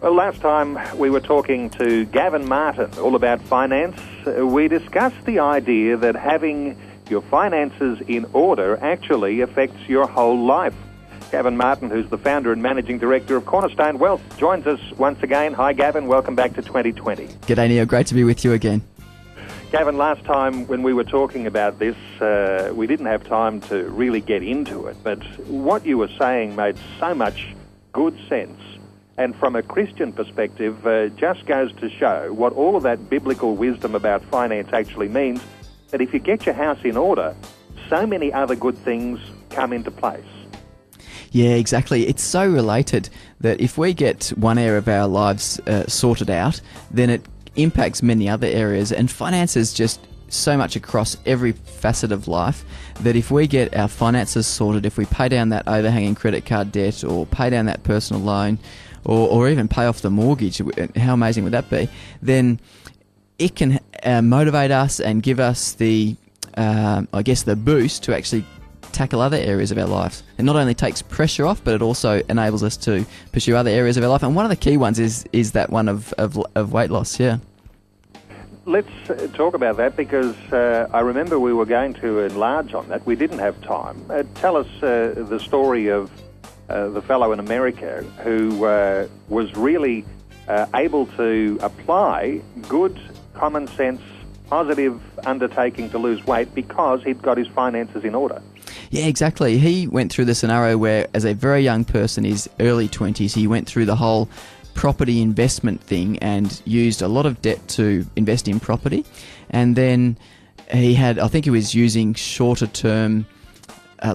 Well, last time we were talking to Gavin Martin all about finance. We discussed the idea that having your finances in order actually affects your whole life. Gavin Martin, who's the founder and managing director of Cornerstone Wealth, joins us once again. Hi, Gavin. Welcome back to 2020. G'day, Neil. Great to be with you again. Gavin, last time when we were talking about this, we didn't have time to really get into it, but what you were saying made so much good sense. And from a Christian perspective, just goes to show what all of that biblical wisdom about finance actually means, that if you get your house in order, so many other good things come into place. Yeah, exactly. It's so related that if we get one area of our lives sorted out, then it impacts many other areas. And finance is just so much across every facet of life that if we get our finances sorted, if we pay down that overhanging credit card debt or pay down that personal loan, or even pay off the mortgage, how amazing would that be? Then it can motivate us and give us the boost to actually tackle other areas of our lives. It not only takes pressure off, but it also enables us to pursue other areas of our life. And one of the key ones is that one of weight loss, yeah. Let's talk about that, because I remember we were going to enlarge on that. We didn't have time. Tell us the story of the fellow in America who was really able to apply good, common sense, positive undertaking to lose weight because he'd got his finances in order. Yeah, exactly. He went through the scenario where, as a very young person, his early 20s, he went through the whole property investment thing and used a lot of debt to invest in property. And then I think he was using shorter term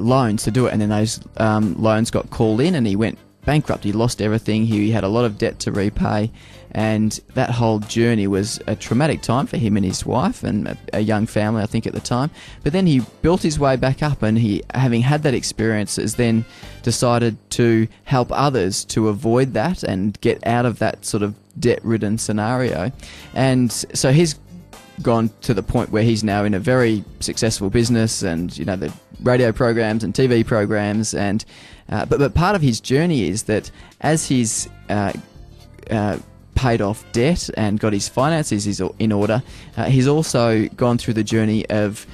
loans to do it, and then those loans got called in and he went bankrupt. He lost everything. He had a lot of debt to repay, and that whole journey was a traumatic time for him and his wife and a young family, I think, at the time. But then he built his way back up, and he, having had that experience, has then decided to help others to avoid that and get out of that sort of debt-ridden scenario. And so he's gone to the point where he's now in a very successful business, and you know, the radio programs and TV programs, and but part of his journey is that as he's paid off debt and got his finances in order, he's also gone through the journey of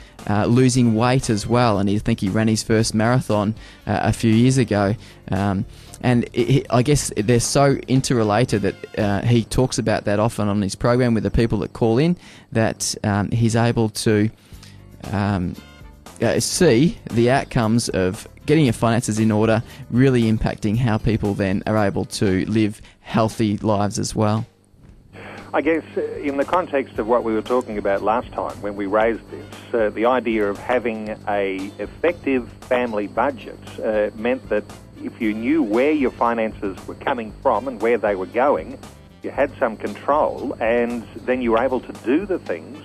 losing weight as well. And I think he ran his first marathon a few years ago. And I guess they're so interrelated that he talks about that often on his program with the people that call in, that he's able to see the outcomes of getting your finances in order really impacting how people then are able to live healthy lives as well. I guess in the context of what we were talking about last time when we raised this, the idea of having a effective family budget meant that if you knew where your finances were coming from and where they were going, you had some control, and then you were able to do the things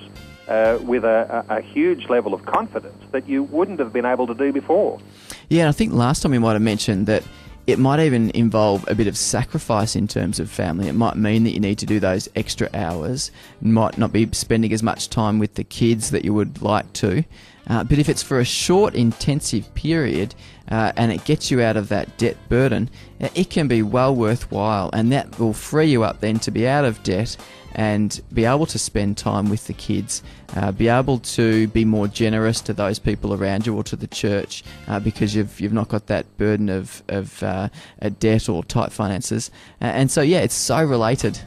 with a huge level of confidence that you wouldn't have been able to do before. Yeah, and I think last time we might have mentioned that it might even involve a bit of sacrifice in terms of family. It might mean that you need to do those extra hours, might not be spending as much time with the kids that you would like to. But if it's for a short, intensive period and it gets you out of that debt burden, it can be well worthwhile, and that will free you up then to be out of debt and be able to spend time with the kids, be able to be more generous to those people around you or to the church because you've not got that burden of a debt or tight finances. And so, yeah, it's so related.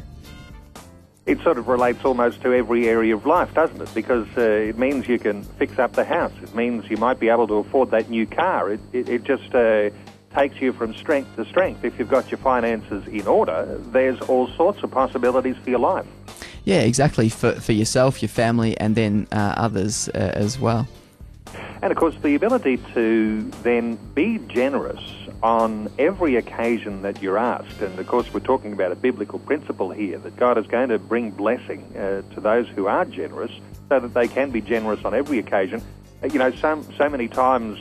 It sort of relates almost to every area of life, doesn't it? Because it means you can fix up the house. It means you might be able to afford that new car. It just takes you from strength to strength. If you've got your finances in order, there's all sorts of possibilities for your life. Yeah, exactly, for yourself, your family, and then others as well. And, of course, the ability to then be generous on every occasion that you're asked. And, of course, we're talking about a biblical principle here, that God is going to bring blessing to those who are generous so that they can be generous on every occasion. You know, so many times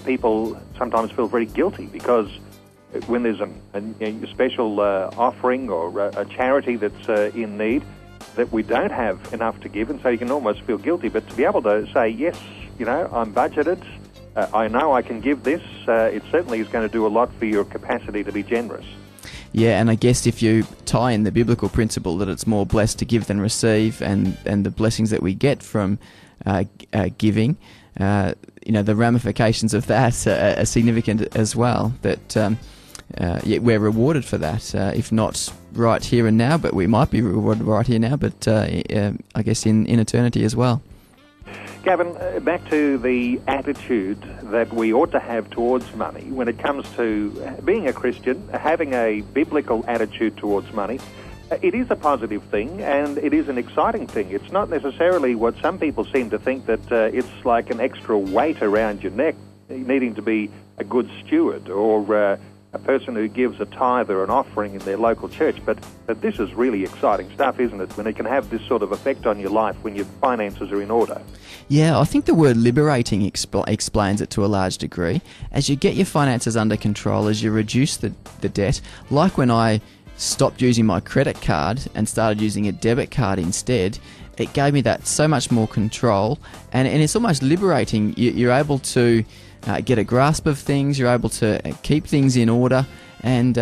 people sometimes feel very guilty because when there's a special offering or a charity that's in need, that we don't have enough to give, and so you can almost feel guilty. But to be able to say, yes, you know, I'm budgeted, I know I can give this, it certainly is going to do a lot for your capacity to be generous. Yeah, and I guess if you tie in the biblical principle that it's more blessed to give than receive, and the blessings that we get from giving, the ramifications of that are significant as well. That we're rewarded for that, if not right here and now, but we might be rewarded right here now, but I guess in eternity as well. Gavin, back to the attitude that we ought to have towards money when it comes to being a Christian, having a biblical attitude towards money. It is a positive thing, and it is an exciting thing. It's not necessarily what some people seem to think, that it's like an extra weight around your neck, needing to be a good steward or a person who gives a tithe or an offering in their local church. But this is really exciting stuff, isn't it, when it can have this sort of effect on your life when your finances are in order? Yeah, I think the word liberating explains it to a large degree. As you get your finances under control, as you reduce the debt, like when I stopped using my credit card and started using a debit card instead, it gave me that so much more control, and it's almost liberating. You're able to get a grasp of things, you're able to keep things in order, and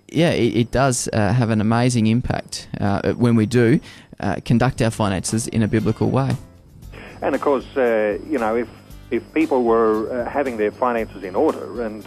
it does have an amazing impact when we do conduct our finances in a biblical way. And of course, if people were having their finances in order, and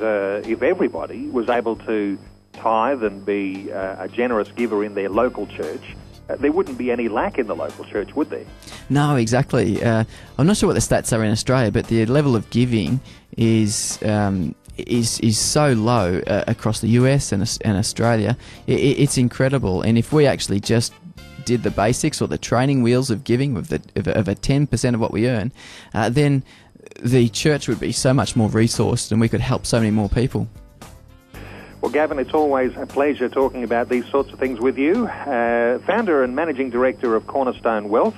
if everybody was able to tithe and be a generous giver in their local church, there wouldn't be any lack in the local church, would there? No, exactly. I'm not sure what the stats are in Australia, but the level of giving is so low across the US and Australia. It's incredible. And if we actually just did the basics, or the training wheels of giving, of a 10% of what we earn, then the church would be so much more resourced, and we could help so many more people. Well, Gavin, it's always a pleasure talking about these sorts of things with you. Founder and Managing Director of Cornerstone Wealth.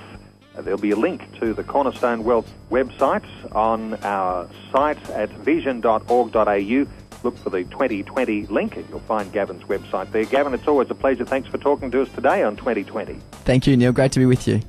There'll be a link to the Cornerstone Wealth website on our site at vision.org.au. Look for the 2020 link and you'll find Gavin's website there. Gavin, it's always a pleasure. Thanks for talking to us today on 2020. Thank you, Neil. Great to be with you.